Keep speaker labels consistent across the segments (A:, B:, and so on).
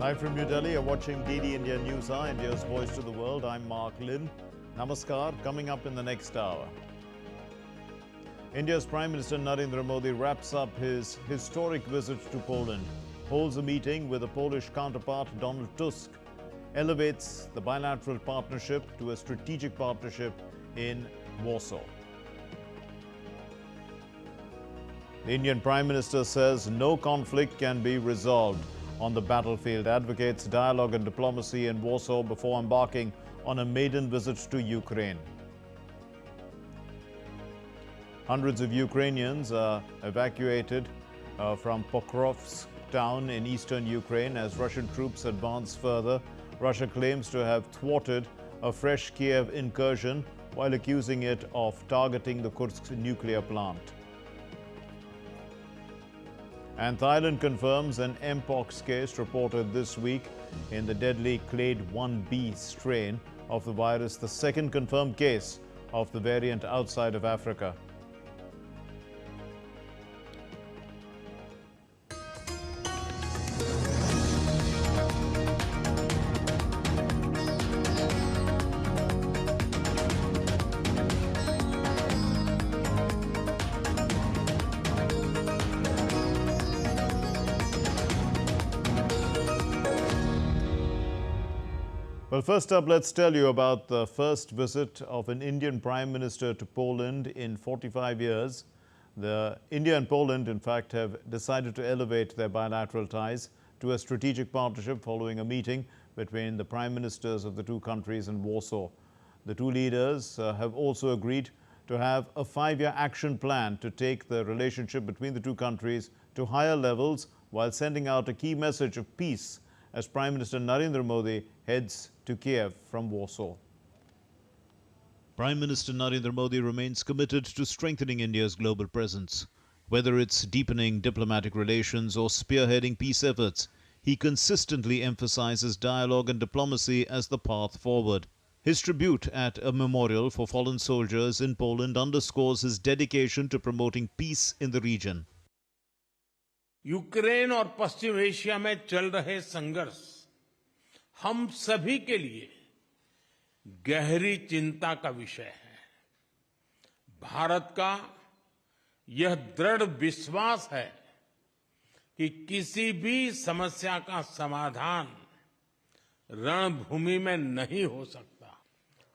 A: Live from New Delhi, you're watching DD India News Hour, India's voice to the world. I'm Mark Lin. Namaskar. Coming up in the next hour. India's Prime Minister Narendra Modi wraps up his historic visit to Poland, holds a meeting with a Polish counterpart, Donald Tusk, elevates the bilateral partnership to a strategic partnership in Warsaw. The Indian Prime Minister says no conflict can be resolved on the battlefield, advocates dialogue and diplomacy in Warsaw before embarking on a maiden visit to Ukraine. Hundreds of Ukrainians are evacuated from Pokrovsk town in eastern Ukraine as Russian troops advance further. Russia claims to have thwarted a fresh Kiev incursion while accusing it of targeting the Kursk nuclear plant. And Thailand confirms an Mpox case reported this week in the deadly clade 1b strain of the virus, the second confirmed case of the variant outside of Africa. Well, first up, let's tell you about the first visit of an Indian Prime Minister to Poland in 45 years. India and Poland, in fact, have decided to elevate their bilateral ties to a strategic partnership following a meeting between the Prime Ministers of the two countries in Warsaw. The two leaders have also agreed to have a 5-year action plan to take the relationship between the two countries to higher levels while sending out a key message of peace as Prime Minister Narendra Modi heads to Kiev from Warsaw.
B: Prime Minister Narendra Modi remains committed to strengthening India's global presence. Whether it's deepening diplomatic relations or spearheading peace efforts, he consistently emphasizes dialogue and diplomacy as the path forward. His tribute at a memorial for fallen soldiers in Poland underscores his dedication to promoting peace in the region.
C: Ukraine और पश्चिम Asia में चल रहे संघर्ष हम सभी के लिए गहरी चिंता का विषय है। भारत का यह दृढ़ विश्वास है कि किसी भी समस्या का समाधान रणभूमि में नहीं हो सकता।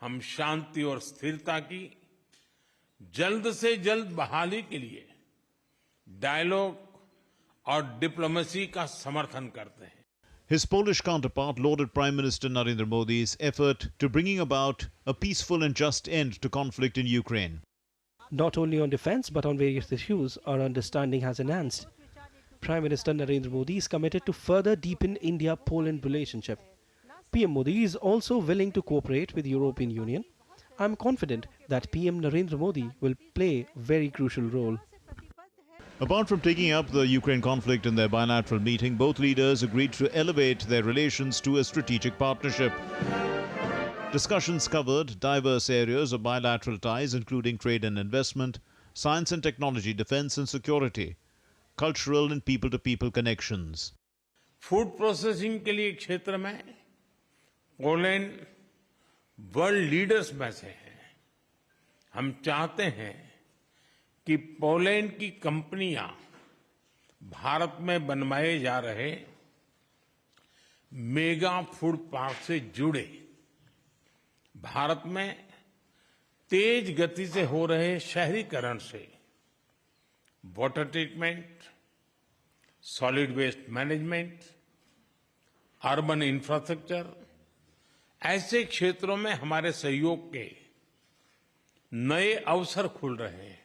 C: हम शांति और स्थिरता की जल्द से जल्द बहाली के लिए डायलॉग और डिप्लोमेसी का समर्थन करते हैं।
B: His Polish counterpart lauded Prime Minister Narendra Modi's effort to bringing about a peaceful and just end to conflict in Ukraine.
D: Not only on defense but on various issues, our understanding has enhanced. Prime Minister Narendra Modi is committed to further deepen India-Poland relationship. PM Modi is also willing to cooperate with the European Union. I am confident that PM Narendra Modi will play a very crucial role.
B: Apart from taking up the Ukraine conflict in their bilateral meeting, both leaders agreed to elevate their relations to a strategic partnership. Discussions covered diverse areas of bilateral ties, including trade and investment, science and technology, defense and security, cultural and people-to-people connections.
C: Food processing के लिए क्षेत्र में Poland world leaders में से है। हम चाहते हैं कि पोलैंड की कंपनियां भारत में बनवाए जा रहे मेगा फूड पार्क से जुड़े। भारत में तेज गति से हो रहे शहरीकरण से water treatment, solid waste management, urban infrastructure, ऐसे क्षेत्रों में हमारे सहयोग के नए अवसर खुल रहे हैं।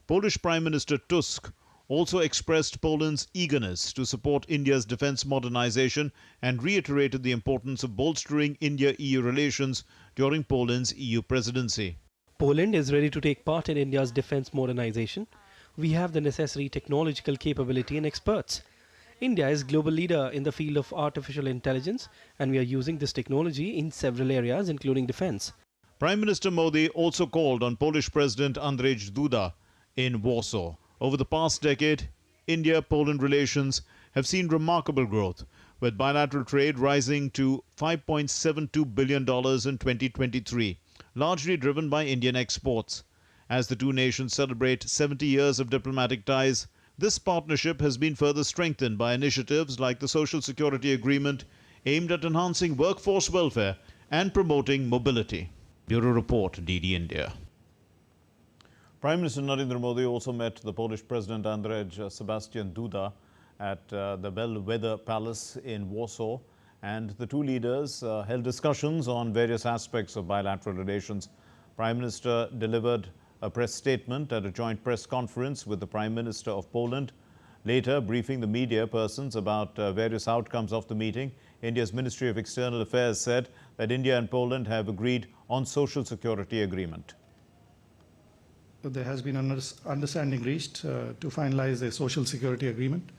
B: Polish Prime Minister Tusk also expressed Poland's eagerness to support India's defense modernization and reiterated the importance of bolstering India-EU relations during Poland's EU presidency.
D: Poland is ready to take part in India's defense modernization. We have the necessary technological capability and experts. India is global leader in the field of artificial intelligence, and we are using this technology in several areas, including defense.
B: Prime Minister Modi also called on Polish President Andrzej Duda in Warsaw. Over the past decade, India-Poland relations have seen remarkable growth, with bilateral trade rising to $5.72 billion in 2023, largely driven by Indian exports. As the two nations celebrate 70 years of diplomatic ties, this partnership has been further strengthened by initiatives like the Social Security Agreement, aimed at enhancing workforce welfare and promoting mobility. Bureau Report, DD India.
A: Prime Minister Narendra Modi also met the Polish President Andrzej Sebastian Duda at the Belvedere Palace in Warsaw, and the two leaders held discussions on various aspects of bilateral relations. Prime Minister delivered a press statement at a joint press conference with the Prime Minister of Poland. Later, briefing the media persons about various outcomes of the meeting, India's Ministry of External Affairs said that India and Poland have agreed on social security agreement.
E: There has been an understanding reached to finalize a social security agreement,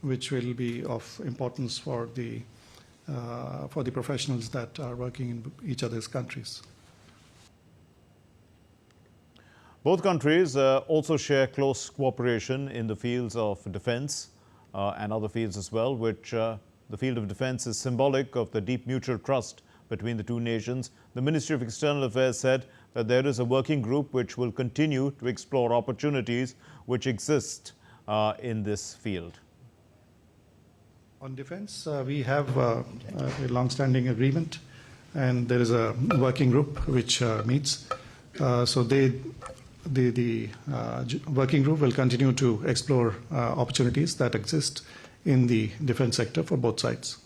E: which will be of importance for the professionals that are working in each other's countries.
A: Both countries also share close cooperation in the fields of defense and other fields as well, which the field of defense is symbolic of the deep mutual trust between the two nations. The Ministry of External Affairs said that there is a working group which will continue to explore opportunities which exist in this field.
E: On defense, we have a long-standing agreement, and there is a working group which meets. So the working group will continue to explore opportunities that exist in the defense sector for both sides.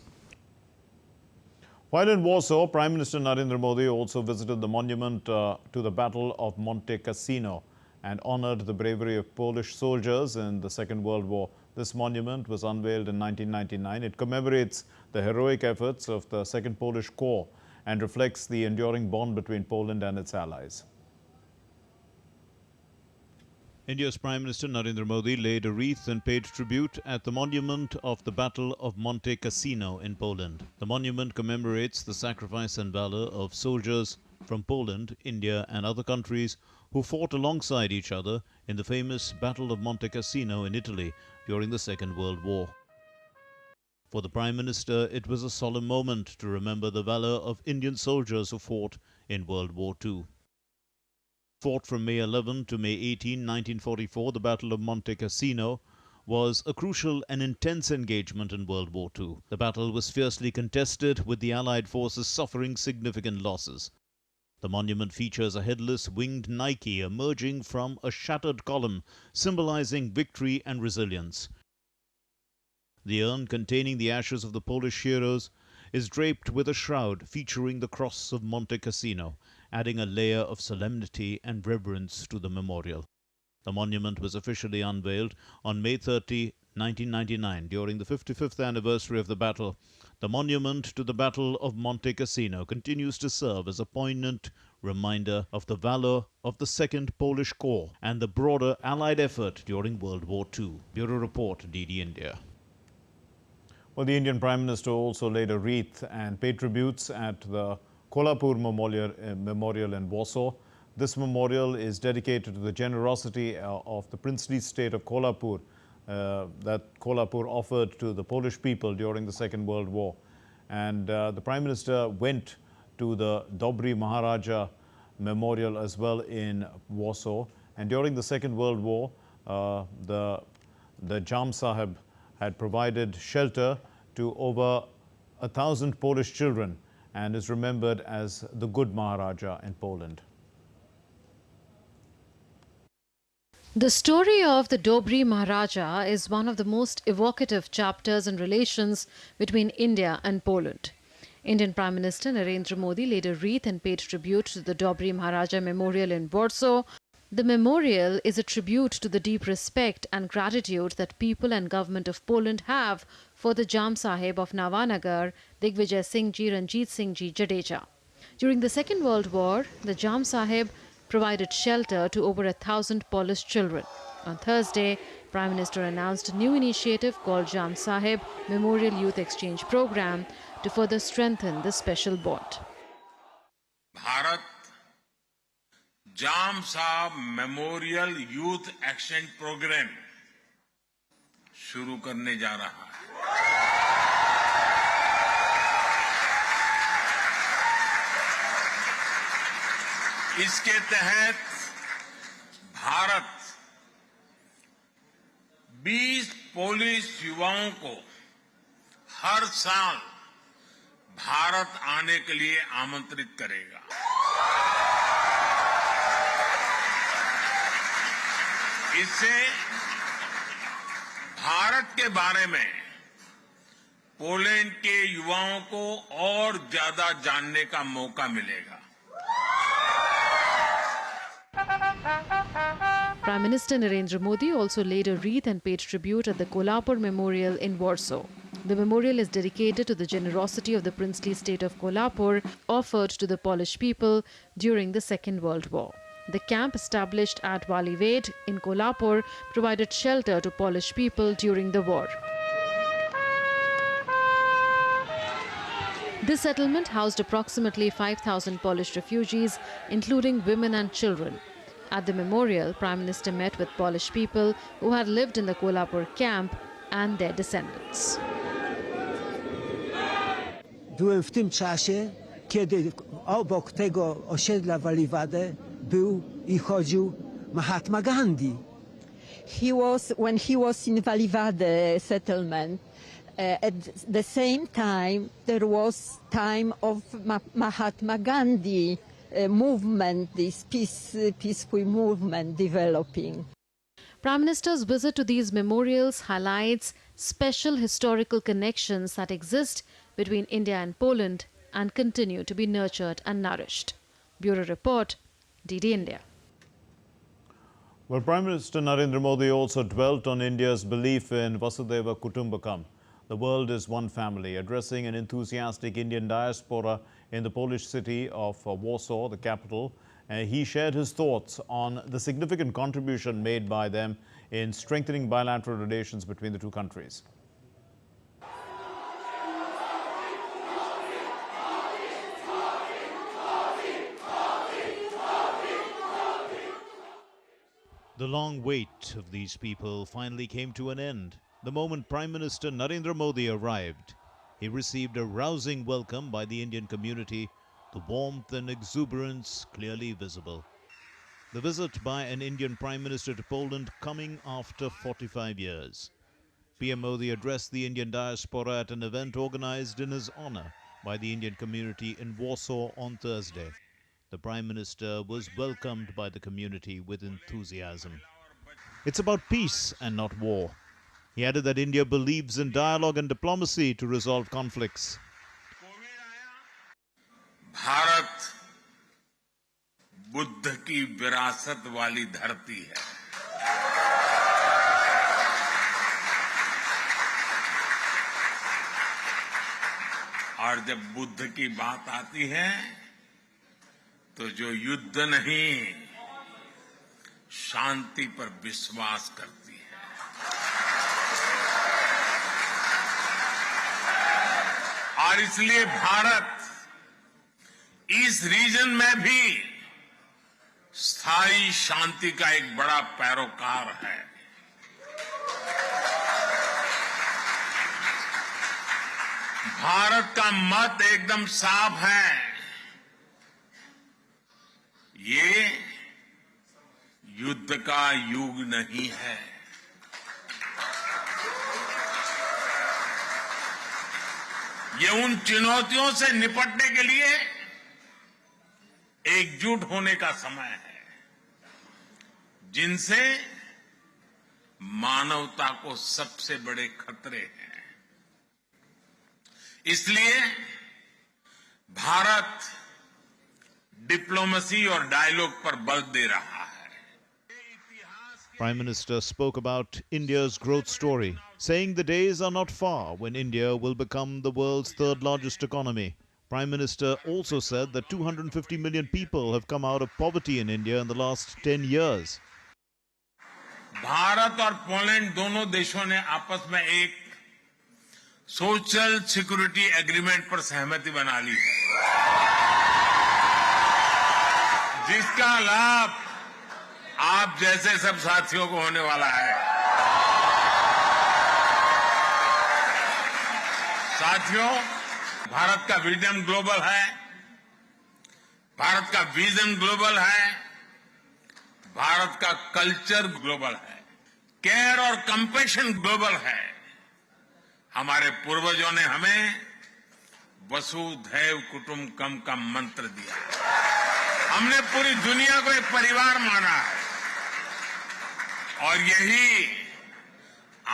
A: While in Warsaw, Prime Minister Narendra Modi also visited the monument to the Battle of Monte Cassino and honored the bravery of Polish soldiers in the Second World War. This monument was unveiled in 1999. It commemorates the heroic efforts of the Second Polish Corps and reflects the enduring bond between Poland and its allies.
B: India's Prime Minister Narendra Modi laid a wreath and paid tribute at the monument of the Battle of Monte Cassino in Poland. The monument commemorates the sacrifice and valor of soldiers from Poland, India and other countries who fought alongside each other in the famous Battle of Monte Cassino in Italy during the Second World War. For the Prime Minister, it was a solemn moment to remember the valor of Indian soldiers who fought in World War II. Fought from May 11 to May 18, 1944, the Battle of Monte Cassino was a crucial and intense engagement in World War II. The battle was fiercely contested, with the Allied forces suffering significant losses. The monument features a headless winged Nike emerging from a shattered column, symbolizing victory and resilience. The urn containing the ashes of the Polish heroes is draped with a shroud featuring the cross of Monte Cassino, adding a layer of solemnity and reverence to the memorial. The monument was officially unveiled on May 30, 1999, during the 55th anniversary of the battle. The monument to the Battle of Monte Cassino continues to serve as a poignant reminder of the valor of the Second Polish Corps and the broader Allied effort during World War II. Bureau Report, DD India.
A: Well, the Indian Prime Minister also laid a wreath and paid tributes at the Kolhapur Memorial in Warsaw. This memorial is dedicated to the generosity of the princely state of Kolhapur that Kolhapur offered to the Polish people during the Second World War. And the Prime Minister went to the Dobry Maharaja Memorial as well in Warsaw. And during the Second World War, the Jam Sahib had provided shelter to over 1,000 Polish children and is remembered as the good Maharaja in Poland.
F: The story of the Dobry Maharaja is one of the most evocative chapters in relations between India and Poland. Indian Prime Minister Narendra Modi laid a wreath and paid tribute to the Dobry Maharaja Memorial in Warsaw. The memorial is a tribute to the deep respect and gratitude that people and government of Poland have for the Jam Sahib of Navanagar, Digvijay Singh Ji Ranjit Singh Ji Jadeja. During the Second World War, the Jam Sahib provided shelter to over 1,000 Polish children. On Thursday, Prime Minister announced a new initiative called Jam Sahib Memorial Youth Exchange Program to further strengthen this special bond.
C: Bharat जाम साहब memorial youth exchange programme शुरू करने जा रहा है। इसके तहत Bharat 20 Polish युवाओं को हर साल भारत आने के लिए आमंत्रित करेगा। इससे भारत के बारे में पोलैंड के युवाओं को और ज्यादा जानने का मौका मिलेगा।
F: Prime Minister Narendra Modi also laid a wreath and paid tribute at the Kolhapur Memorial in Warsaw. The memorial is dedicated to the generosity of the princely state of Kolhapur offered to the Polish people during the Second World War. The camp established at Walived in Kolhapur provided shelter to Polish people during the war. This settlement housed approximately 5,000 Polish refugees, including women and children. At the memorial, Prime Minister met with Polish people who had lived in the Kolhapur camp and their descendants.
G: Byłem w tym czasie, kiedy obok tego osiedla Walivade był I chodził Mahatma Gandhi.
H: When he was in Walivade settlement, at the same time there was time of Mahatma Gandhi movement, this peaceful movement developing.
F: Prime Minister's visit to these memorials highlights special historical connections that exist between India and Poland and continue to be nurtured and nourished. Bureau Report, DD India.
A: Well, Prime Minister Narendra Modi also dwelt on India's belief in Vasudhaiva Kutumbakam. The world is one family. Addressing an enthusiastic Indian diaspora in the Polish city of Warsaw, the capital, he shared his thoughts on the significant contribution made by them in strengthening bilateral relations between the two countries.
B: The long wait of these people finally came to an end the moment Prime Minister Narendra Modi arrived. He received a rousing welcome by the Indian community, the warmth and exuberance clearly visible. The visit by an Indian Prime Minister to Poland coming after 45 years. PM Modi addressed the Indian diaspora at an event organized in his honor by the Indian community in Warsaw on Thursday. The Prime Minister was welcomed by the community with enthusiasm. It's about peace and not war. He added that India believes in dialogue and diplomacy to resolve conflicts.
C: Bharat Buddha की विरासत वाली धरती है। और जब बुद्ध की बात आती है तो जो युद्ध नहीं शांति पर विश्वास करती है। और इसलिए भारत इस रीजन में भी स्थायी शांति का एक बड़ा पैरोकार है। भारत का मत एकदम साफ है। ये युद्ध का युग नहीं है। ये उन चुनौतियों से निपटने के लिए एकजुट होने का समय है जिनसे मानवता को सबसे बड़े खतरे हैं। इसलिए भारत डिप्लोमेसी और डायलॉग पर बल दे रहा है।
B: Prime Minister spoke about India's growth story, saying the days are not far when India will become the world's third largest economy. Prime Minister also said that 250 million people have come out of poverty in India in the last 10 years.
C: Bharat और Poland दोनों देशों ने आपस में एक social security agreement पर सहमति बना ली है, जिसका लाभ आप जैसे सब साथियों को होने वाला है। साथियों, भारत का विजन ग्लोबल है। भारत का विजन ग्लोबल है, भारत का कल्चर ग्लोबल है, केयर और कंपैशन ग्लोबल है। हमारे पूर्वजों ने हमें वसुधैव कुटुंबकम का मंत्र दिया। हमने पूरी दुनिया को एक परिवार माना है और यही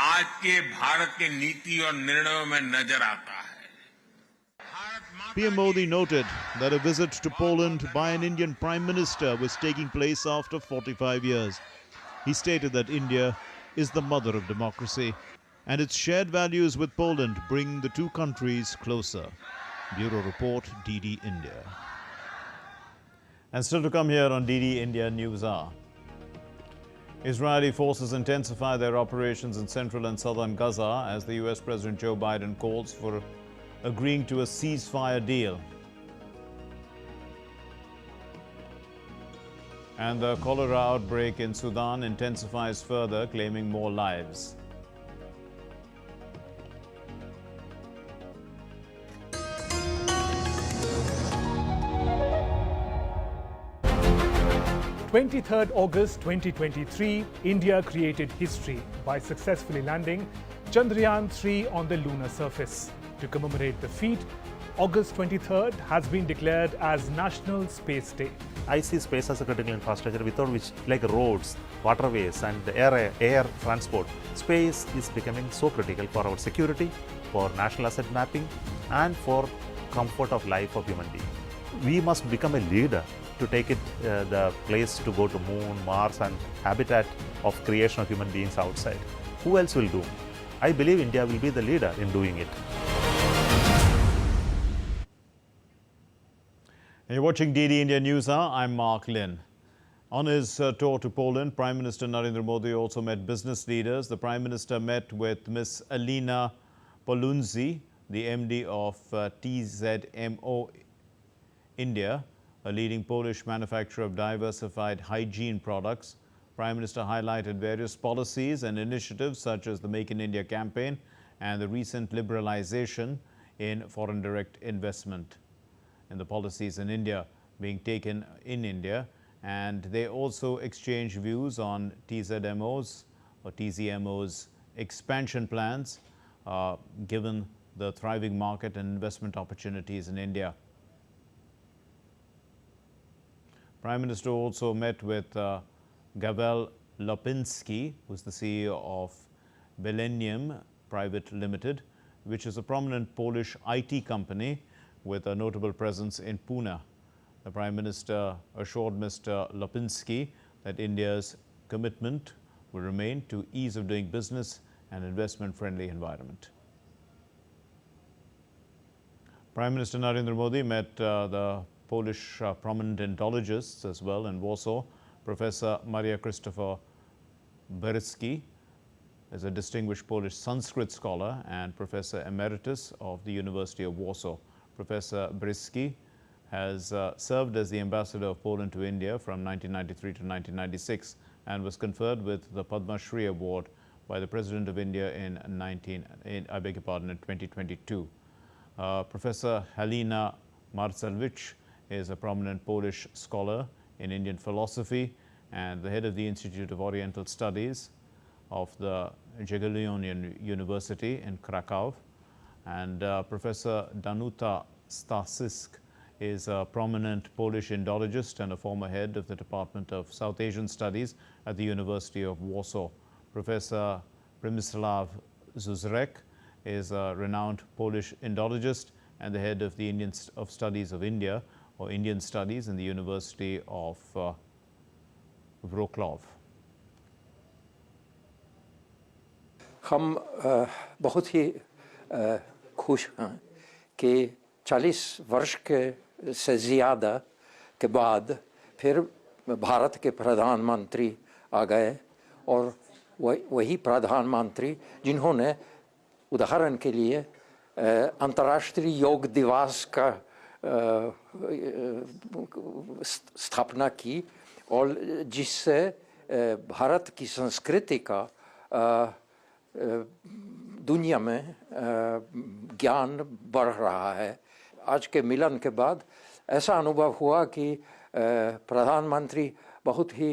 C: आज के भारत के नीति और निर्णयों में नजर आता है।
B: PM Modi noted that a visit to Poland by an Indian Prime Minister was taking place after 45 years. He stated that India is the mother of democracy and its shared values with Poland bring the two countries closer. Bureau Report, DD India.
A: And still to come here on DD India News Hour. Israeli forces intensify their operations in central and southern Gaza as the US President Joe Biden calls for agreeing to a ceasefire deal. And the cholera outbreak in Sudan intensifies further, claiming more lives.
I: August 23, India created history by successfully landing Chandrayaan-3 on the lunar surface. To commemorate the feat, August 23rd has been declared as National Space Day.
J: I see space as a critical infrastructure without which, like roads, waterways and the air transport, space is becoming so critical for our security, for national asset mapping and for comfort of life of human being. We must become a leader to take it the place to go to Moon, Mars and habitat of creation of human beings outside. Who else will do? I believe India will be the leader in doing it.
A: You're watching DD India News Hour. I'm Mark Lynn. On his tour to Poland, Prime Minister Narendra Modi also met business leaders. The Prime Minister met with Ms. Alina Polunzi, the MD of TZMO India, a leading Polish manufacturer of diversified hygiene products. Prime Minister highlighted various policies and initiatives such as the Make in India campaign and the recent liberalization in foreign direct investment and the policies in India being taken in India. And they also exchanged views on TZMO's or TZMO's expansion plans given the thriving market and investment opportunities in India. Prime Minister also met with Gavel Lopinski, who is the CEO of Millennium Private Limited, which is a prominent Polish IT company with a notable presence in Pune. The Prime Minister assured Mr. Lopinski that India's commitment will remain to ease of doing business and investment-friendly environment. Prime Minister Narendra Modi met the Polish prominent Indologists as well in Warsaw. Professor Maria Christopher Beryski is a distinguished Polish Sanskrit scholar and Professor Emeritus of the University of Warsaw. Professor Beryski has served as the ambassador of Poland to India from 1993 to 1996 and was conferred with the Padma Shri Award by the President of India in 2022. Professor Halina Marcelewicz is a prominent Polish scholar in Indian philosophy and the head of the Institute of Oriental Studies of the Jagiellonian University in Krakow. And Professor Danuta Stasisk is a prominent Polish Indologist and a former head of the Department of South Asian Studies at the University of Warsaw. Professor Przemysław Zuzrek is a renowned Polish Indologist and the head of the Studies of India or Indian Studies in the University of Wrocław.
K: हम बहुत ही खुश हैं कि 40 वर्ष से ज़्यादा के बाद फिर भारत के प्रधानमंत्री आ गए और वही प्रधानमंत्री जिन्होंने उदाहरण के लिए अंतर्राष्ट्रीय योग दिवस का स्थापना की और जिससे भारत की संस्कृति का दुनिया में ज्ञान बढ़ रहा है। आज के मिलन के बाद ऐसा अनुभव हुआ कि प्रधानमंत्री बहुत ही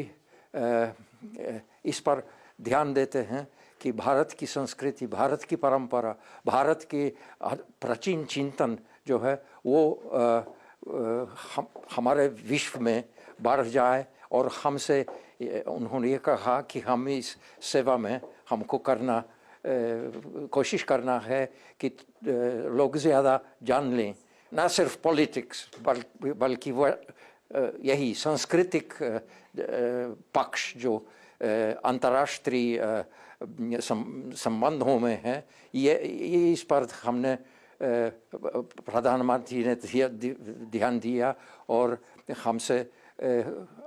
K: इस पर ध्यान देते हैं कि भारत की संस्कृति, भारत की परंपरा, भारत की प्राचीन चिंतन जो है वो हमारे विश्व में बढ़ जाए। और हमसे उन्होंने ये कहा कि हम इस सेवा में हमको कोशिश करना है कि लोग ज़्यादा जान लें, न सिर्फ पॉलिटिक्स बल्कि यही सांस्कृतिक पक्ष जो अंतर्राष्ट्रीय संबंधों में है। ये इस पर हमने प्रधानमंत्री ने ध्यान दिया और हमसे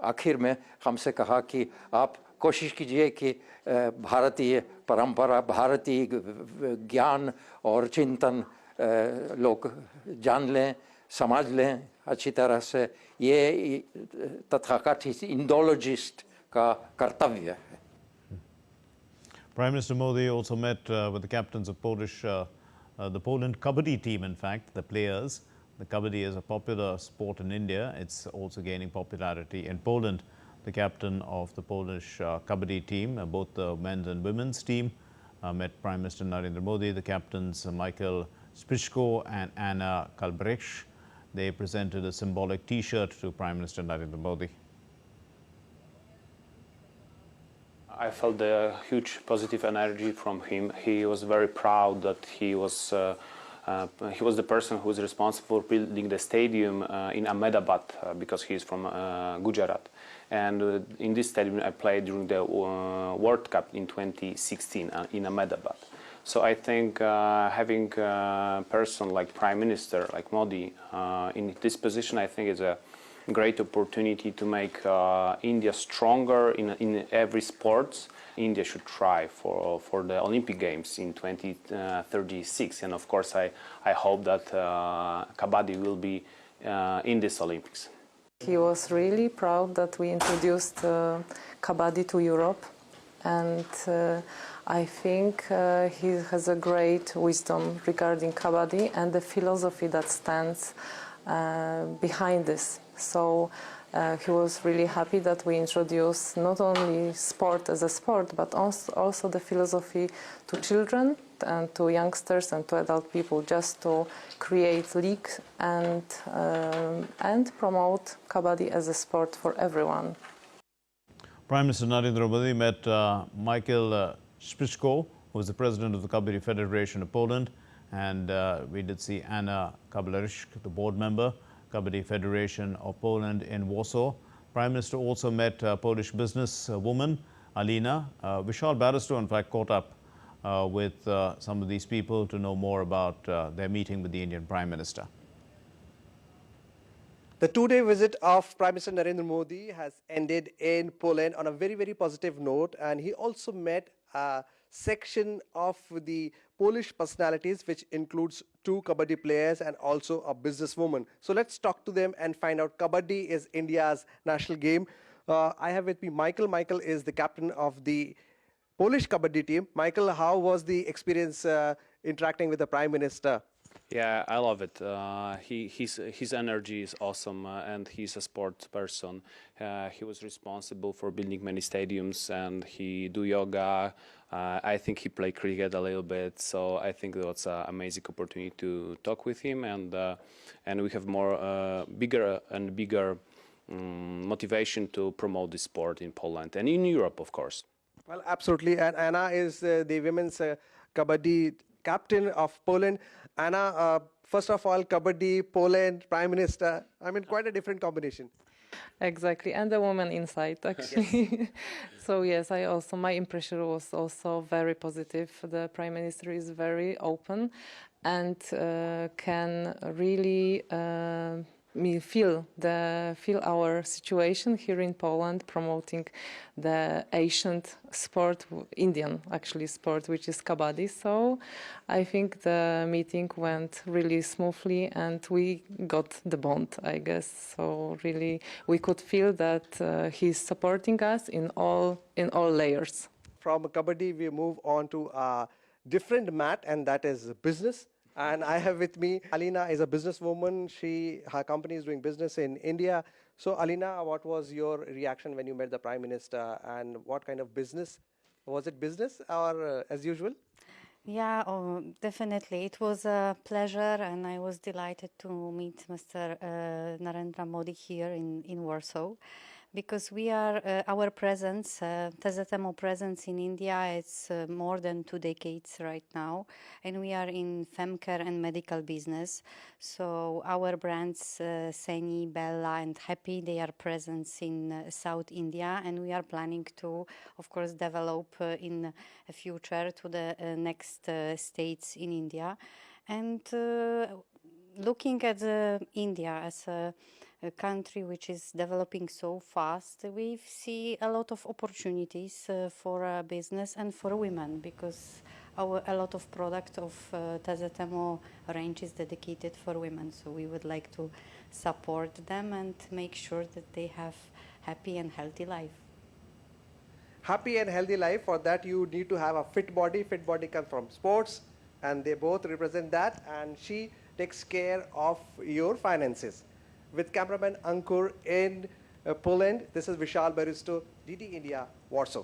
K: आखिर में हमसे कहा कि आप कोशिश कीजिए कि भारतीय परंपरा, भारतीय ज्ञान और चिंतन लोग जान लें, समझ लें अच्छी तरह से। ये तथाकथित इंडोलॉजिस्ट का कर्तव्य है।
A: Prime Minister Modi also met with the captains of the Poland kabaddi team, in fact, the players. The kabaddi is a popular sport in India. It's also gaining popularity in Poland. The captain of the Polish kabaddi team, both the men's and women's team, met Prime Minister Narendra Modi. The captains Michael Spichko and Anna Kalbrich. They presented a symbolic T-shirt to Prime Minister Narendra Modi.
L: I felt a huge positive energy from him. He was very proud that he was the person who was responsible for building the stadium in Ahmedabad because he is from Gujarat. And in this stadium I played during the World Cup in 2016 in Ahmedabad. So I think having a person like Prime Minister, like Modi, in this position, I think is a great opportunity to make India stronger in every sport. India should try for the Olympic Games in 2036, and of course I hope that kabaddi will be in this Olympics.
M: He was really proud that we introduced kabaddi to Europe, and I think he has a great wisdom regarding kabaddi and the philosophy that stands behind this. So he was really happy that we introduced not only sport as a sport, but also the philosophy to children and to youngsters and to adult people, just to create league and promote kabaddi as a sport for everyone.
A: Prime Minister Narendra Modi met Michael Spichko, who is the president of the Kabaddi Federation of Poland, and we did see Anna Kalbrich, the board member, Kabaddi Federation of Poland in Warsaw. Prime Minister also met Polish businesswoman Alina. Vishal Barrister, in fact, caught up with some of these people to know more about their meeting with the Indian Prime Minister.
N: The two-day visit of Prime Minister Narendra Modi has ended in Poland on a very, very positive note, and he also met a section of the Polish personalities, which includes 2 kabaddi players and also a businesswoman. So let's talk to them and find out. Kabaddi is India's national game. I have with me Michael. Michael is the captain of the Polish kabaddi team. Michael, how was the experience interacting with the Prime Minister?
L: Yeah, I love it. His energy is awesome, and he's a sports person. He was responsible for building many stadiums, and he do yoga. I think he played cricket a little bit, so I think that was an amazing opportunity to talk with him, and we have more bigger and bigger motivation to promote the sport in Poland and in Europe, of course.
N: Well, absolutely. And Anna is the women's kabaddi captain of Poland. Anna, first of all, kabaddi, Poland, Prime Minister. I mean, quite a different combination.
M: Exactly, and the woman inside, actually. Yes. So yes, my impression was also very positive. The Prime Minister is very open and can really feel our situation here in Poland, promoting the ancient sport, Indian actually sport, which is kabaddi. So I think the meeting went really smoothly, and we got the bond, I guess. So really, we could feel that he's supporting us in all layers.
N: From kabaddi, we move on to a different mat, and that is business. And I have with me, Alina is a businesswoman. Her company is doing business in India. So Alina, what was your reaction when you met the Prime Minister, and what kind of business? Was it business or as usual?
O: Yeah, definitely. It was a pleasure, and I was delighted to meet Mr. Narendra Modi here in Warsaw, because we are our presence, TZMO presence in India, it's more than 2 decades right now, and we are in femcare and medical business. So our brands Seni, Bella, and Happy, they are present in South India, and we are planning to, of course, develop in the future to the next states in India, and looking at India as a country which is developing so fast, we see a lot of opportunities for business and for women, because a lot of product of TZMO range is dedicated for women. So we would like to support them and make sure that they have happy and healthy life.
N: Happy and healthy life, for that you need to have a fit body. Fit body comes from sports, and they both represent that, and she takes care of your finances. With cameraman Ankur in Poland, this is Vishal Baristo, DD India, Warsaw.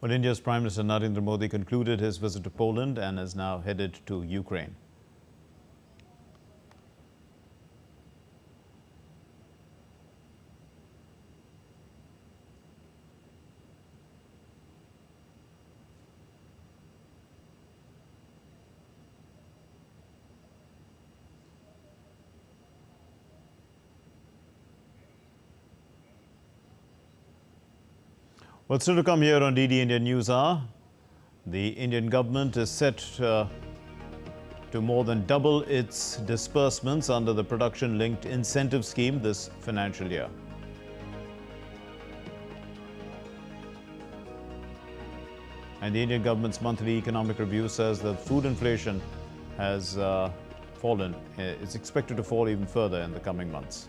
A: Well, India's Prime Minister Narendra Modi concluded his visit to Poland and is now headed to Ukraine. Well, still to come here on DD India News Hour, the Indian government is set to more than double its disbursements under the production-linked incentive scheme this financial year. And the Indian government's monthly economic review says that food inflation has fallen. It's expected to fall even further in the coming months.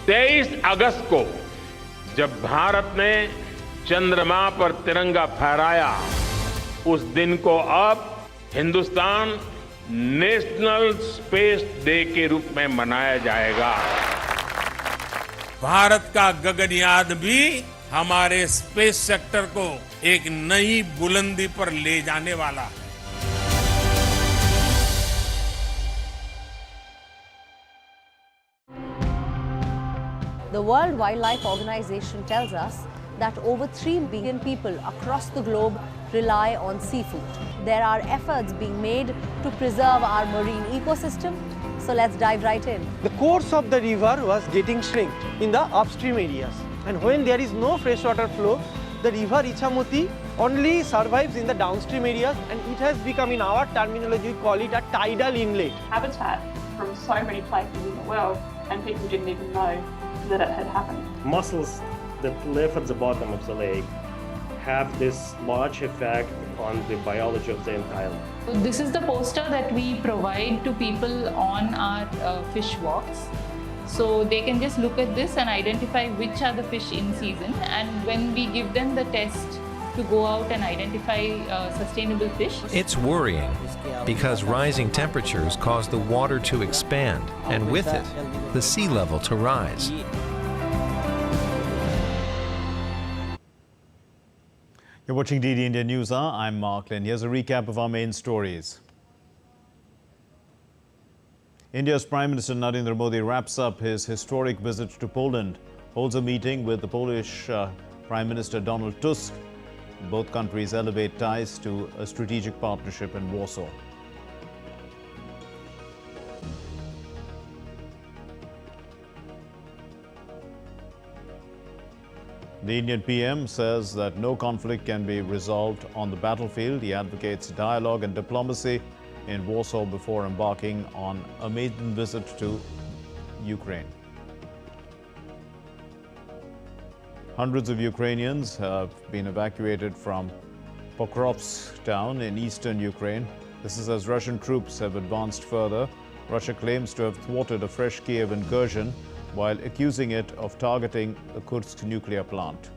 C: तेईस अगस्त को जब भारत ने चंद्रमा पर तिरंगा फहराया, उस दिन को अब हिंदुस्तान नेशनल स्पेस डे के रूप में मनाया जाएगा। भारत का गगनयान भी हमारे स्पेस सेक्टर को एक नई बुलंदी पर ले जाने वाला है।
P: The World Wildlife Organization tells us that over 3 billion people across the globe rely on seafood. There are efforts being made to preserve our marine ecosystem, so let's dive right in.
Q: The course of the river was getting shrinked in the upstream areas, and when there is no freshwater flow, the river Ichamoti only survives in the downstream areas, and it has become, in our terminology, we call it a tidal inlet.
R: Habitat from so many places in the world, and people didn't even know that it had happened.
S: Mussels that live at the bottom of the lake have this large effect on the biology of the entire lake.
T: This is the poster that we provide to people on our fish walks. So they can just look at this and identify which are the fish in season, and when we give them the test to go out and identify sustainable fish.
U: It's worrying because rising temperatures cause the water to expand, and with it, the sea level to rise.
A: You're watching DD India News Hour. I'm Mark Lynn. Here's a recap of our main stories. India's Prime Minister Narendra Modi wraps up his historic visit to Poland, holds a meeting with the Polish Prime Minister Donald Tusk. Both countries elevate ties to a strategic partnership in Warsaw. The Indian PM says that no conflict can be resolved on the battlefield. He advocates dialogue and diplomacy in Warsaw before embarking on a maiden visit to Ukraine. Hundreds of Ukrainians have been evacuated from Pokrovsk town in eastern Ukraine. This is as Russian troops have advanced further. Russia claims to have thwarted a fresh Kiev incursion. while accusing it of targeting the Kursk nuclear plant.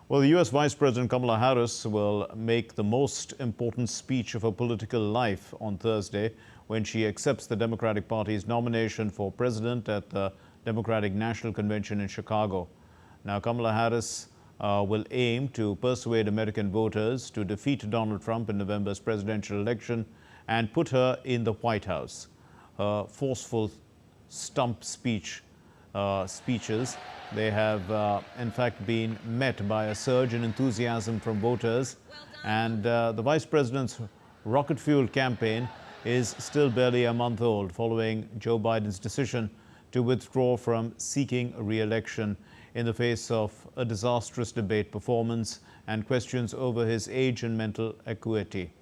A: Well, the U.S. Vice President Kamala Harris will make the most important speech of her political life on Thursday when she accepts the Democratic Party's nomination for president at the Democratic National Convention in Chicago. Now, Kamala Harris will aim to persuade American voters to defeat Donald Trump in November's presidential election and put her in the White House. Her forceful stump speeches, they have in fact been met by a surge in enthusiasm from voters, and the Vice President's rocket-fueled campaign is still barely a month old following Joe Biden's decision to withdraw from seeking re-election in the face of a disastrous debate performance and questions over his age and mental acuity.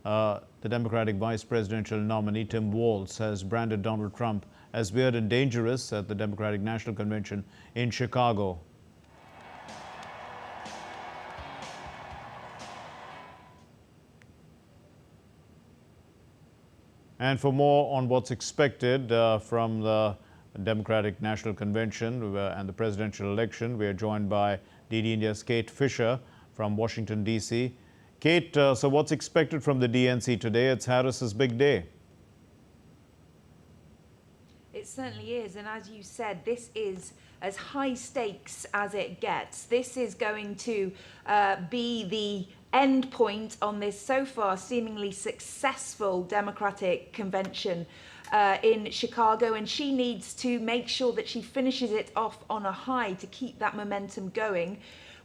A: The Democratic vice presidential nominee Tim Walz has branded Donald Trump as weird and dangerous at the Democratic National Convention in Chicago. And for more on what's expected from the Democratic National Convention and the presidential election, we are joined by DD India's Kate Fisher from Washington, D.C. Kate, so what's expected from the DNC today? It's Harris's big day.
D: It certainly is, and as you said, this is as high stakes as it gets. This is going to be the end point on this so far seemingly successful Democratic convention in Chicago, and she needs to make sure that she finishes it off on a high to keep that momentum going.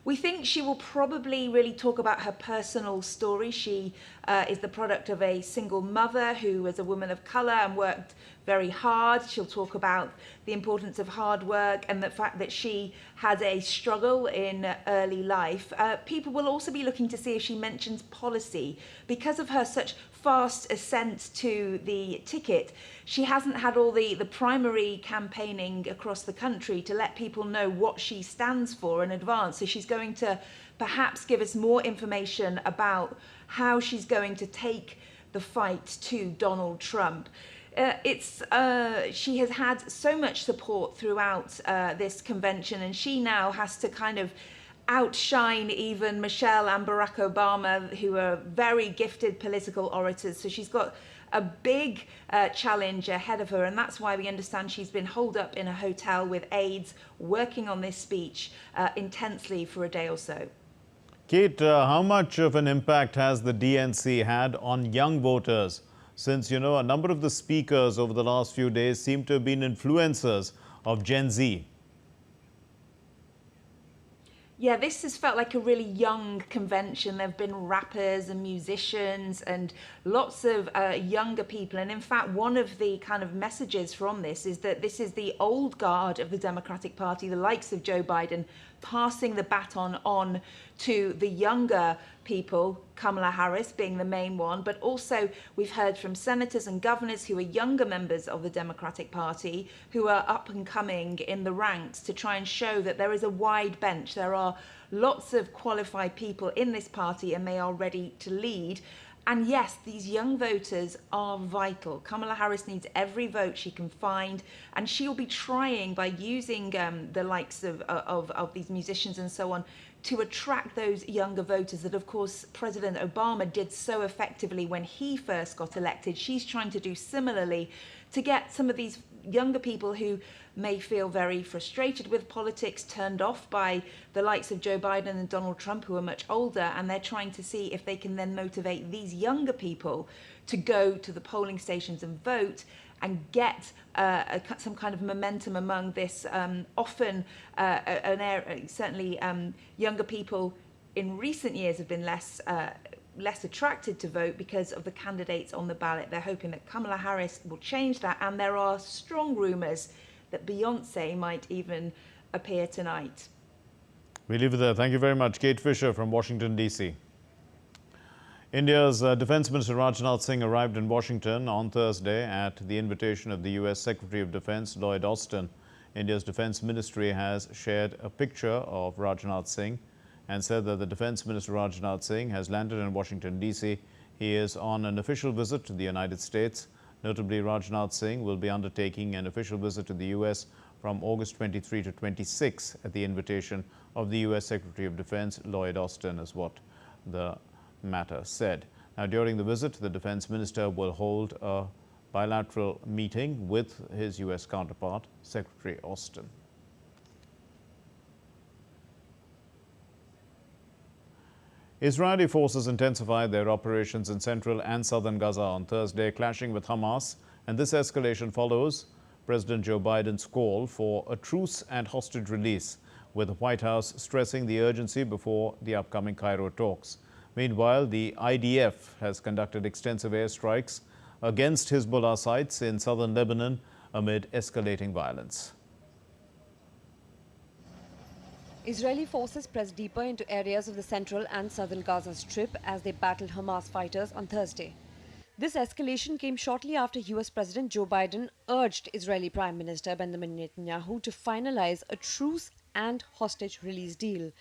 D: We think she will probably really talk about her personal story. She is the product of a single mother who was a woman of colour and worked very hard. She'll talk about the importance of hard work and the fact that she had a struggle in early life. People will also be looking to see if she mentions policy. Because of her such fast ascent to the ticket, she hasn't had all the primary campaigning across the country to let people know what she stands for in advance. So she's going to perhaps give us more information about how she's going to take the fight to Donald Trump. She has had so much support throughout this convention, and she now has to kind of outshine even Michelle and Barack Obama, who are very gifted political orators. So she's got a big challenge ahead of her, and that's why we understand she's been holed up in a hotel with aides working on this speech intensely for a day or so.
A: Kate, how much of an impact has the DNC had on young voters? Since, you know, a number of the speakers over the last few days seem to have been influencers of Gen Z.
D: Yeah, this has felt like a really young convention. There have been rappers and musicians and lots of younger people. And in fact, one of the kind of messages from this is that this is the old guard of the Democratic Party, the likes of Joe Biden, passing the baton on to the younger people, Kamala Harris being the main one, but also we've heard from senators and governors who are younger members of the Democratic Party who are up and coming in the ranks to try and show that there is a wide bench. There are lots of qualified people in this party and they are ready to lead. And yes, these young voters are vital. Kamala Harris needs every vote she can find, and she'll be trying by using the likes of these musicians and so on to attract those younger voters that, of course, President Obama did so effectively when he first got elected. She's trying to do similarly to get some of these younger people who may feel very frustrated with politics, turned off by the likes of Joe Biden and Donald Trump, who are much older, and they're trying to see if they can then motivate these younger people to go to the polling stations and vote and get some kind of momentum among this certainly younger people in recent years have been less attracted to vote because of the candidates on the ballot. They're hoping that Kamala Harris will change that, and there are strong rumours that Beyonce might even appear tonight.
A: We leave it there. Thank you very much. Kate Fisher from Washington, D.C. India's Defence Minister Rajnath Singh arrived in Washington on Thursday at the invitation of the U.S. Secretary of Defence Lloyd Austin. India's Defence Ministry has shared a picture of Rajnath Singh and said that the Defence Minister Rajnath Singh has landed in Washington, D.C. He is on an official visit to the United States. Notably, Rajnath Singh will be undertaking an official visit to the U.S. from August 23 to 26 at the invitation of the U.S. Secretary of Defense Lloyd Austin, is what the matter said. Now, during the visit, the Defense Minister will hold a bilateral meeting with his U.S. counterpart, Secretary Austin. Israeli forces intensified their operations in central and southern Gaza on Thursday, clashing with Hamas, and this escalation follows President Joe Biden's call for a truce and hostage release, with the White House stressing the urgency before the upcoming Cairo talks. Meanwhile, the IDF has conducted extensive airstrikes against Hezbollah sites in southern Lebanon amid escalating violence.
E: Israeli forces pressed deeper into areas of the central and southern Gaza Strip as they battled Hamas fighters on Thursday. This escalation came shortly after US President Joe Biden urged Israeli Prime Minister Benjamin Netanyahu to finalize a truce and hostage release deal.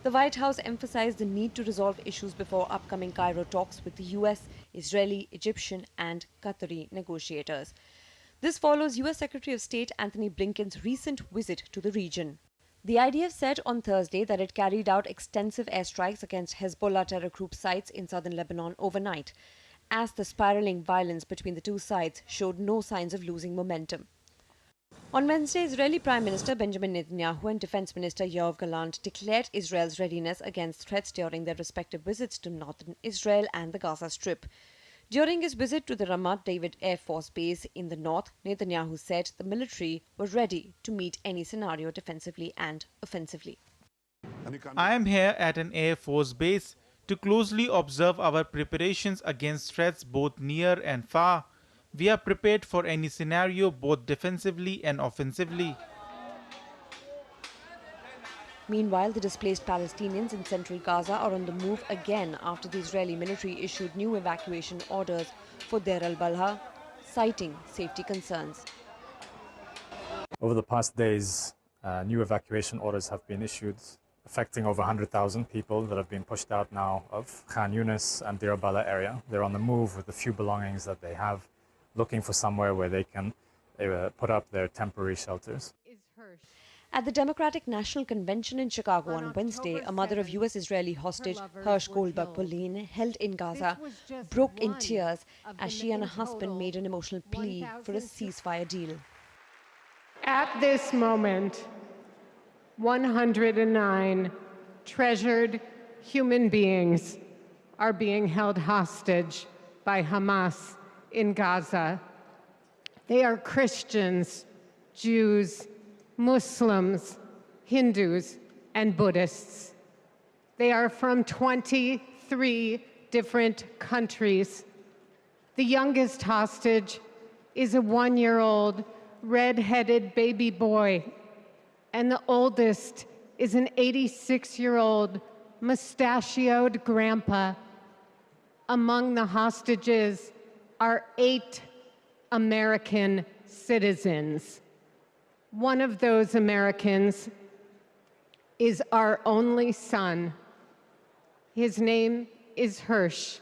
E: The White House emphasized the need to resolve issues before upcoming Cairo talks with the US, Israeli, Egyptian and Qatari negotiators. This follows US Secretary of State Antony Blinken's recent visit to the region. The IDF said on Thursday that it carried out extensive airstrikes against Hezbollah terror group sites in southern Lebanon overnight, as the spiraling violence between the two sides showed no signs of losing momentum. On Wednesday, Israeli Prime Minister Benjamin Netanyahu and Defense Minister Yoav Gallant declared Israel's readiness against threats during their respective visits to northern Israel and the Gaza Strip. During his visit to the Ramat David Air Force Base in the north, Netanyahu said the military were ready to meet any scenario defensively and offensively.
V: I am here at an Air Force base to closely observe our preparations against threats both near and far. We are prepared for any scenario both defensively and offensively.
E: Meanwhile, the displaced Palestinians in central Gaza are on the move again after the Israeli military issued new evacuation orders for Deir al-Balah, citing safety concerns.
W: Over the past days, new evacuation orders have been issued, affecting over 100,000 people that have been pushed out now of Khan Yunis and Deir al-Balah area. They're on the move with the few belongings that they have, looking for somewhere where they can put up their temporary shelters.
E: At the Democratic National Convention in Chicago on Wednesday, a mother of US-Israeli hostage Hirsch Goldberg-Polin, held in Gaza, broke in tears as she and her husband made an emotional plea for a ceasefire deal.
X: At this moment, 109 treasured human beings are being held hostage by Hamas in Gaza. They are Christians, Jews, Muslims, Hindus, and Buddhists. They are from 23 different countries. The youngest hostage is a 1-year-old red-headed baby boy, and the oldest is an 86-year-old mustachioed grandpa. Among the hostages are 8 American citizens. One of those Americans is our only son. His name is Hirsch.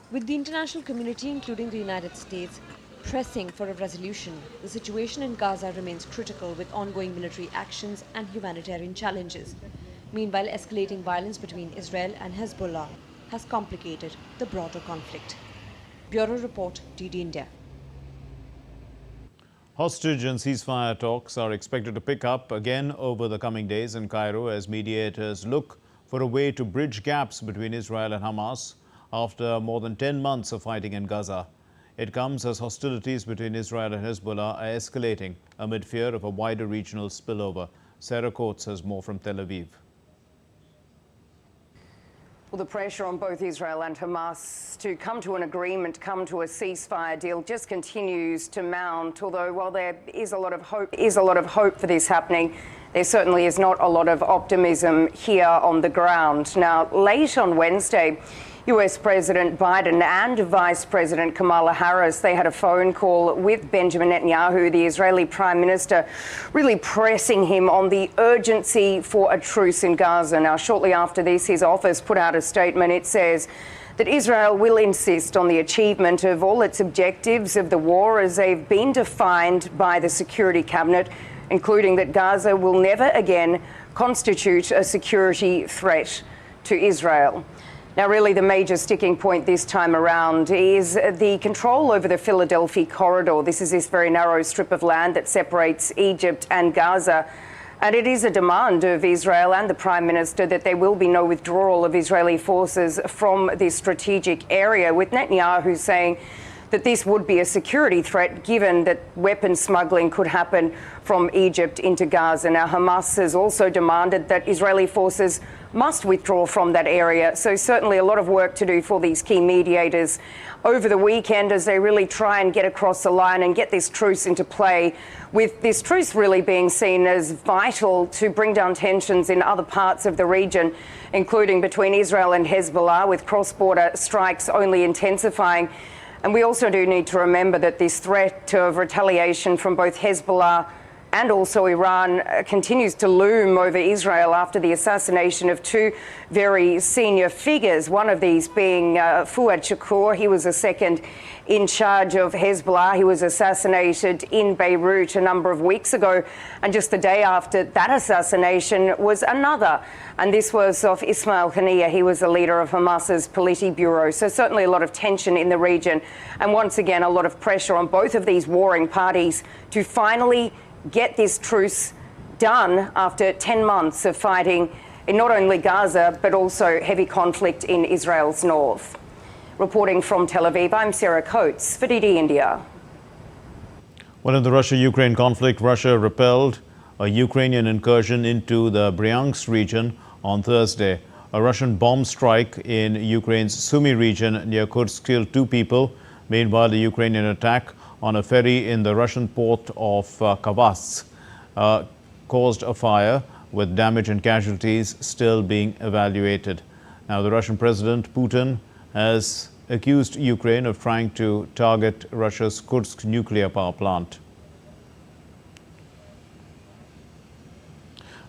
E: With the international community, including the United States, pressing for a resolution, the situation in Gaza remains critical with ongoing military actions and humanitarian challenges. Meanwhile, escalating violence between Israel and Hezbollah has complicated the broader conflict. Bureau Report, DD India.
A: Hostage and ceasefire talks are expected to pick up again over the coming days in Cairo as mediators look for a way to bridge gaps between Israel and Hamas after more than 10 months of fighting in Gaza. It comes as hostilities between Israel and Hezbollah are escalating amid fear of a wider regional spillover. Sarah Coates has more from Tel Aviv.
Y: Well, the pressure on both Israel and Hamas to come to an agreement, come to a ceasefire deal just continues to mount. Although while there is a lot of hope for this happening, there certainly is not a lot of optimism here on the ground. Now, late on Wednesday, US President Biden and Vice President Kamala Harris, they had a phone call with Benjamin Netanyahu, the Israeli Prime Minister, really pressing him on the urgency for a truce in Gaza. Now, shortly after this, his office put out a statement. It says that Israel will insist on the achievement of all its objectives of the war as they've been defined by the Security Cabinet, including that Gaza will never again constitute a security threat to Israel. Now, really, the major sticking point this time around is the control over the Philadelphia corridor. This is this very narrow strip of land that separates Egypt and Gaza. And it is a demand of Israel and the Prime Minister that there will be no withdrawal of Israeli forces from this strategic area, with Netanyahu saying that this would be a security threat given that weapon smuggling could happen from Egypt into Gaza. Now, Hamas has also demanded that Israeli forces must withdraw from that area. So certainly a lot of work to do for these key mediators over the weekend as they really try and get across the line and get this truce into play, with this truce really being seen as vital to bring down tensions in other parts of the region, including between Israel and Hezbollah, with cross-border strikes only intensifying. And we also do need to remember that this threat of retaliation from both Hezbollah and also Iran continues to loom over Israel after the assassination of two very senior figures, one of these being Fuad Shakur. He was the second in charge of Hezbollah. He was assassinated in Beirut a number of weeks ago, and just the day after that assassination was another, and this was of Ismail Haniyeh. He was the leader of Hamas's Politburo. So certainly a lot of tension in the region, and once again a lot of pressure on both of these warring parties to finally get this truce done after 10 months of fighting in not only Gaza, but also heavy conflict in Israel's north. Reporting from Tel Aviv, I'm Sarah Coates for DD India.
A: Well, in the Russia-Ukraine conflict, Russia repelled a Ukrainian incursion into the Bryansk region on Thursday. A Russian bomb strike in Ukraine's Sumy region near Kursk killed 2 people. Meanwhile, the Ukrainian attack on a ferry in the Russian port of Kabaddi caused a fire, with damage and casualties still being evaluated. Now, the Russian President Putin has accused Ukraine of trying to target Russia's Kursk nuclear power plant.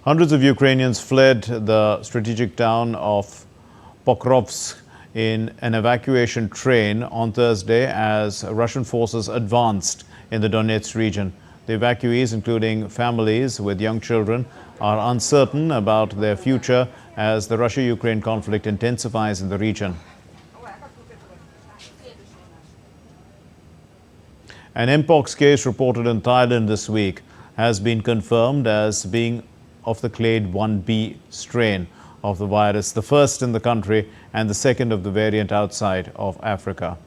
A: Hundreds of Ukrainians fled the strategic town of Pokrovsk in an evacuation train on Thursday as Russian forces advanced in the Donetsk region. The evacuees, including families with young children, are uncertain about their future as the Russia-Ukraine conflict intensifies in the region. An Mpox case reported in Thailand this week has been confirmed as being of the clade 1b strain of the virus, the first in the country and the second of the variant outside of Africa.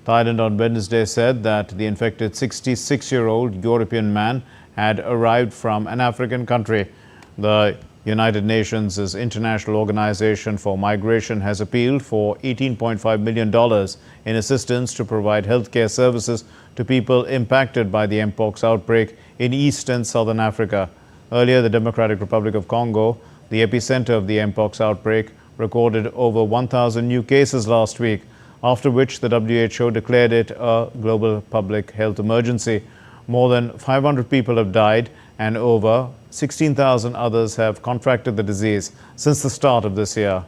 A: Thailand on Wednesday said that the infected 66-year-old European man had arrived from an African country. The United Nations' International Organization for Migration has appealed for $18.5 million in assistance to provide healthcare services to people impacted by the Mpox outbreak in East and Southern Africa. Earlier, the Democratic Republic of Congo, the epicenter of the Mpox outbreak, recorded over 1,000 new cases last week, after which the WHO declared it a global public health emergency. More than 500 people have died and over 16,000 others have contracted the disease since the start of this year.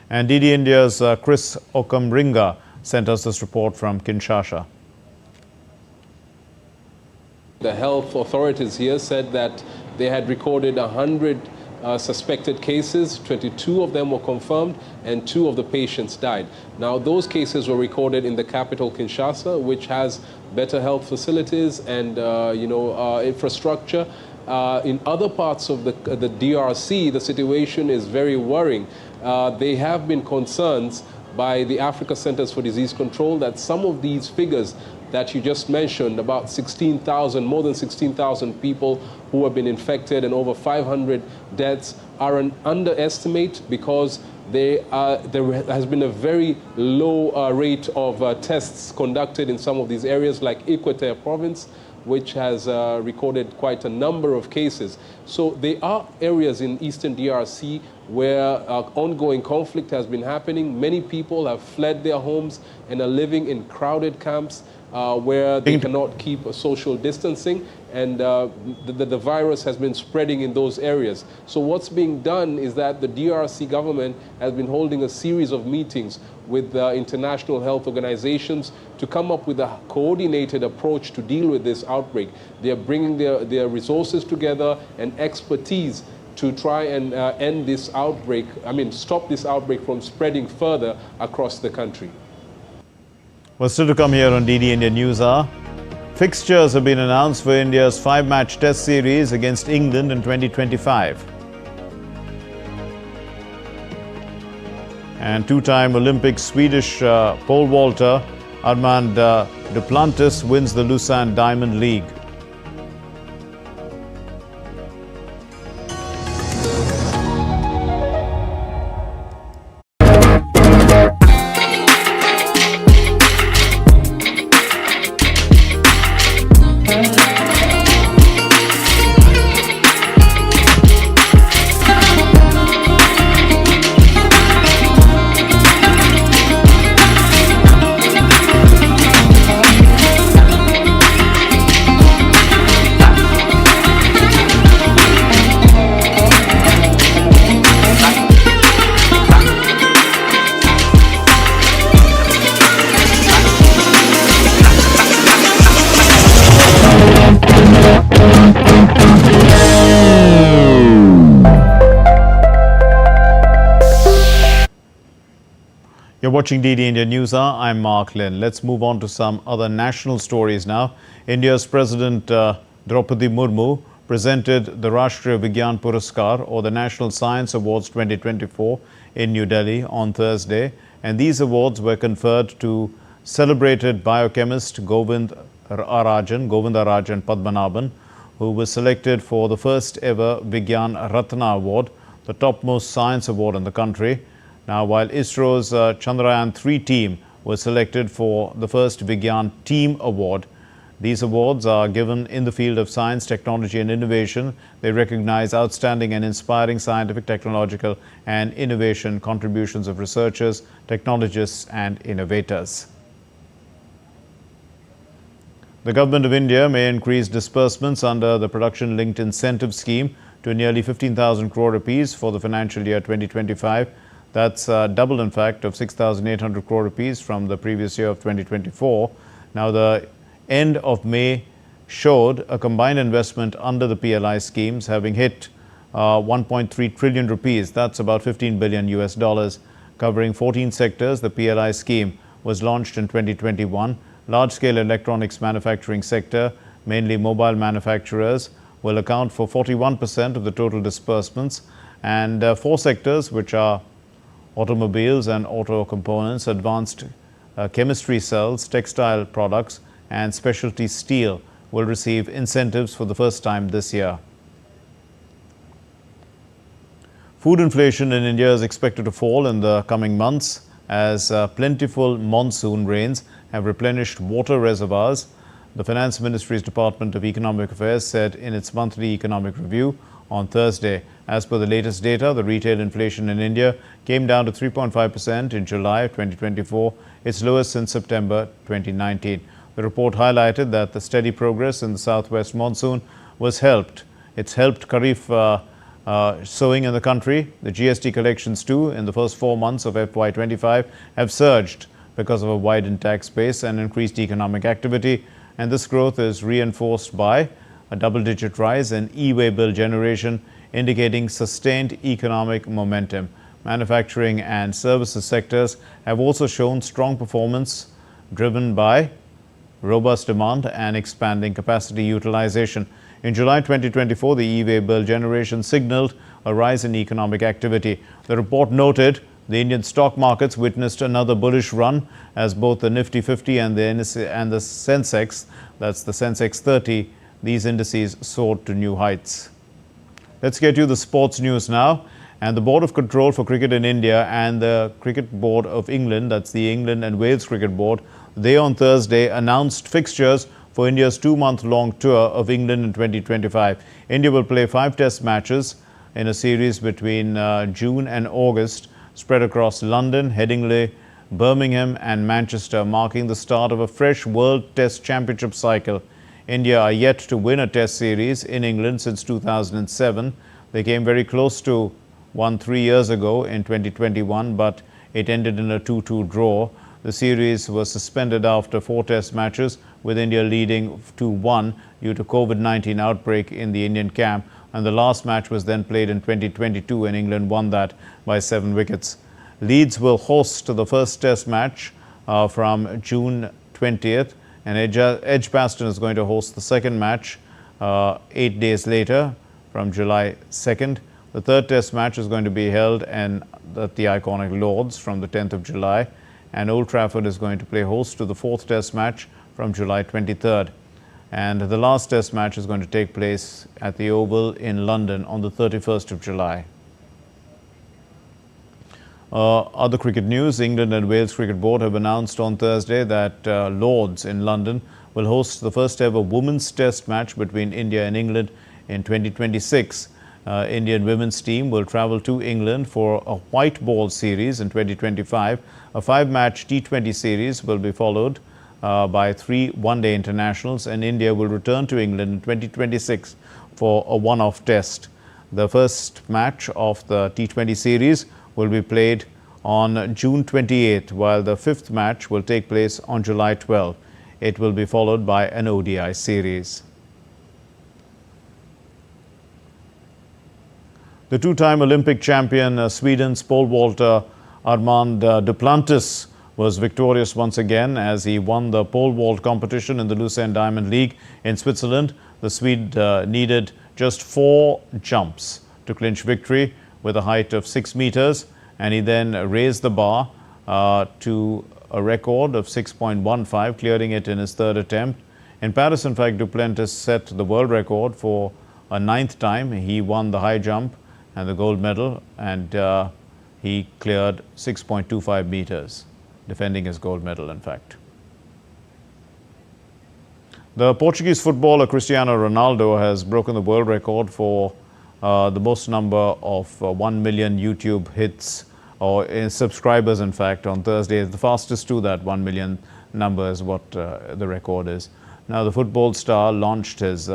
A: And DD India's Chris Okamringa sent us this report from Kinshasa.
B: The health authorities here said that they had recorded 100 suspected cases, 22 of them were confirmed, and 2 of the patients died. Now, those cases were recorded in the capital, Kinshasa, which has better health facilities and infrastructure. In other parts of the DRC, the situation is very worrying. There have been concerns by the Africa Centers for Disease Control that some of these figures that you just mentioned, about 16,000, more than 16,000 people who have been infected and over 500 deaths, are an underestimate because there has been a very low rate of tests conducted in some of these areas, like Equateur province, which has recorded quite a number of cases. So there are areas in eastern DRC where ongoing conflict has been happening. Many people have fled their homes and are living in crowded camps. where they cannot keep a social distancing, and the virus has been spreading in those areas. So what's being done is that the DRC government has been holding a series of meetings with international health organizations to come up with a coordinated approach to deal with this outbreak. They are bringing their resources together and expertise to try and end this outbreak, stop this outbreak from spreading further across the country.
A: Well, still to come here on DD India News Hour. Fixtures have been announced for India's 5-match test series against England in 2025. And two-time Olympic Swedish pole vaulter Armand Duplantis wins the Lausanne Diamond League. You're watching DD India News Hour. I'm Mark Lynn. Let's move on to some other national stories now. India's President Draupadi Murmu presented the Rashtriya Vigyan Puraskar, or the National Science Awards 2024 in New Delhi on Thursday. And these awards were conferred to celebrated biochemist Govindarajan Padmanabhan, who was selected for the first ever Vigyan Ratna Award, the topmost science award in the country. Now, while ISRO's Chandrayaan-3 team was selected for the first Vigyan Team Award, these awards are given in the field of science, technology and innovation. They recognize outstanding and inspiring scientific, technological and innovation contributions of researchers, technologists and innovators. The Government of India may increase disbursements under the Production-Linked Incentive Scheme to nearly 15,000 crore rupees for the financial year 2025. That's double, in fact, of 6,800 crore rupees from the previous year of 2024. Now, the end of May showed a combined investment under the PLI schemes having hit 1.3 trillion rupees. That's about $15 billion US, covering 14 sectors. The PLI scheme was launched in 2021. Large-scale electronics manufacturing sector, mainly mobile manufacturers, will account for 41% of the total disbursements. And 4 sectors, which are automobiles and auto components, advanced chemistry cells, textile products and specialty steel, will receive incentives for the first time this year. Food inflation in India is expected to fall in the coming months as plentiful monsoon rains have replenished water reservoirs. The Finance Ministry's Department of Economic Affairs said in its monthly economic review on Thursday. As per the latest data, the retail inflation in India came down to 3.5% in July 2024, its lowest since September 2019. The report highlighted that the steady progress in the southwest monsoon It's helped Kharif sowing in the country. The GST collections too in the first 4 months of FY25 have surged because of a widened tax base and increased economic activity. And this growth is reinforced by a double-digit rise in e-way bill generation, indicating sustained economic momentum. Manufacturing and services sectors have also shown strong performance, driven by robust demand and expanding capacity utilization. In July 2024, the e-way bill generation signaled a rise in economic activity. The report noted the Indian stock markets witnessed another bullish run as both the Nifty 50 and the Sensex, that's the Sensex 30, these indices soared to new heights. Let's get you the sports news now. And the Board of Control for Cricket in India and the Cricket Board of England, that's the England and Wales Cricket Board, they on Thursday announced fixtures for India's 2-month-long tour of England in 2025. India will play 5 test matches in a series between June and August, spread across London, Headingley, Birmingham and Manchester, marking the start of a fresh World Test Championship cycle. India are yet to win a Test series in England since 2007. They came very close to one 3 years ago in 2021, but it ended in a 2-2 draw. The series was suspended after 4 Test matches, with India leading 2-1 due to COVID-19 outbreak in the Indian camp. And the last match was then played in 2022, and England won that by 7 wickets. Leeds will host the first Test match from June 20th, and Edgbaston is going to host the second match 8 days later from July 2nd. The third Test match is going to be held at the iconic Lords from the 10th of July, and Old Trafford is going to play host to the fourth Test match from July 23rd. And the last Test match is going to take place at the Oval in London on the 31st of July. Other cricket news, England and Wales Cricket Board have announced on Thursday that Lords in London will host the first ever women's Test match between India and England in 2026. Indian women's team will travel to England for a white ball series in 2025. A 5-match T20 series will be followed by 3 one-day internationals, and India will return to England in 2026 for a one-off test. The first match of the T20 series will be played on June 28, while the 5th match will take place on July 12. It will be followed by an ODI series. The 2-time Olympic champion, Sweden's pole vaulter Armand Duplantis, was victorious once again as he won the pole vault competition in the Lucerne Diamond League in Switzerland. The Swede needed just 4 jumps to clinch victory with a height of 6 meters, and he then raised the bar to a record of 6.15, clearing it in his 3rd attempt. In Paris, in fact, Duplantis set the world record for a 9th time. He won the high jump and the gold medal, and he cleared 6.25 meters, defending his gold medal, in fact. The Portuguese footballer Cristiano Ronaldo has broken the world record for the most number of 1 million YouTube hits, or subscribers, in fact, on Thursday. The fastest to that 1 million number is what the record is. Now, the football star launched his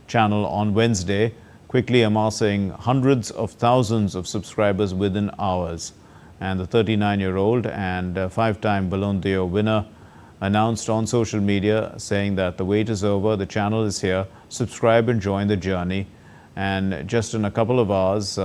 A: channel on Wednesday, quickly amassing hundreds of thousands of subscribers within hours. And the 39-year-old and 5-time Ballon d'Or winner announced on social media, saying that the wait is over, the channel is here, subscribe and join the journey. And just in a couple of hours,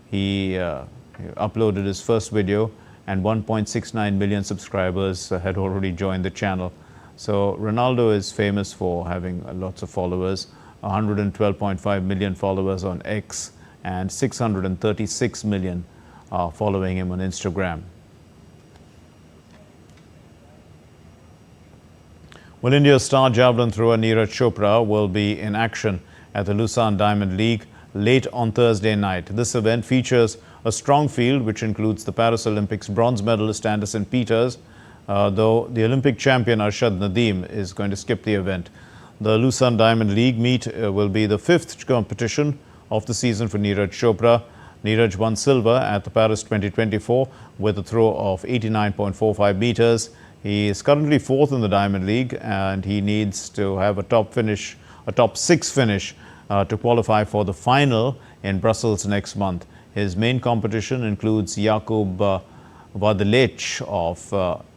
A: he uploaded his first video, and 1.69 million subscribers had already joined the channel. So Ronaldo is famous for having lots of followers, 112.5 million followers on X, and 636 million are following him on Instagram. Well, India's star javelin thrower Neeraj Chopra will be in action at the Lucerne Diamond League late on Thursday night. This event features a strong field which includes the Paris Olympics bronze medalist Anderson Peters, though the Olympic champion Arshad Nadeem is going to skip the event. The Lucerne Diamond League meet will be the 5th competition of the season for Neeraj Chopra. Neeraj won silver at the Paris 2024 with a throw of 89.45 meters. He is currently 4th in the Diamond League, and he needs to have a top 6 finish to qualify for the final in Brussels next month. His main competition includes Jakub Wadlec of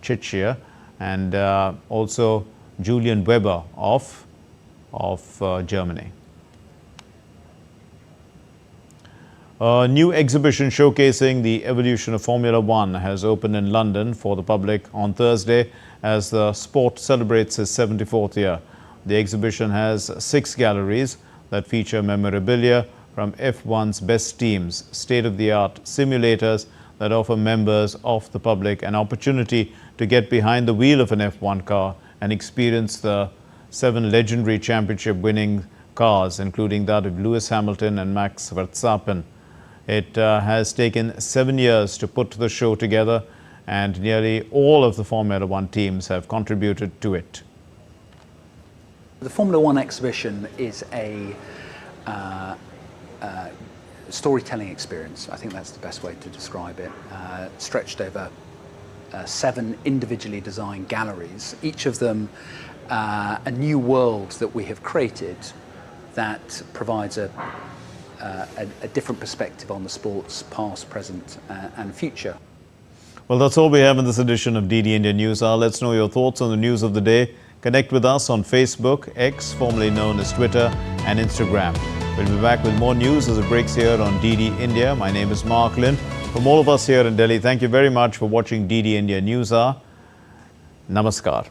A: Czechia and also Julian Weber of Germany. A new exhibition showcasing the evolution of Formula One has opened in London for the public on Thursday as the sport celebrates its 74th year. The exhibition has 6 galleries that feature memorabilia from F1's best teams, state-of-the-art simulators that offer members of the public an opportunity to get behind the wheel of an F1 car and experience the 7 legendary championship-winning cars, including that of Lewis Hamilton and Max Verstappen. It has taken 7 years to put the show together, and nearly all of the Formula One teams have contributed to it.
F: The Formula One exhibition is a storytelling experience. I think that's the best way to describe it. Stretched over 7 individually designed galleries, each of them a new world that we have created that provides a different perspective on the sport's past, present and future.
A: Well, that's all we have in this edition of DD India News Hour. Let's know your thoughts on the news of the day. Connect with us on Facebook, X, formerly known as Twitter, and Instagram. We'll be back with more news as it breaks here on DD India. My name is Mark Lynn. From all of us here in Delhi, thank you very much for watching DD India News Hour. Namaskar.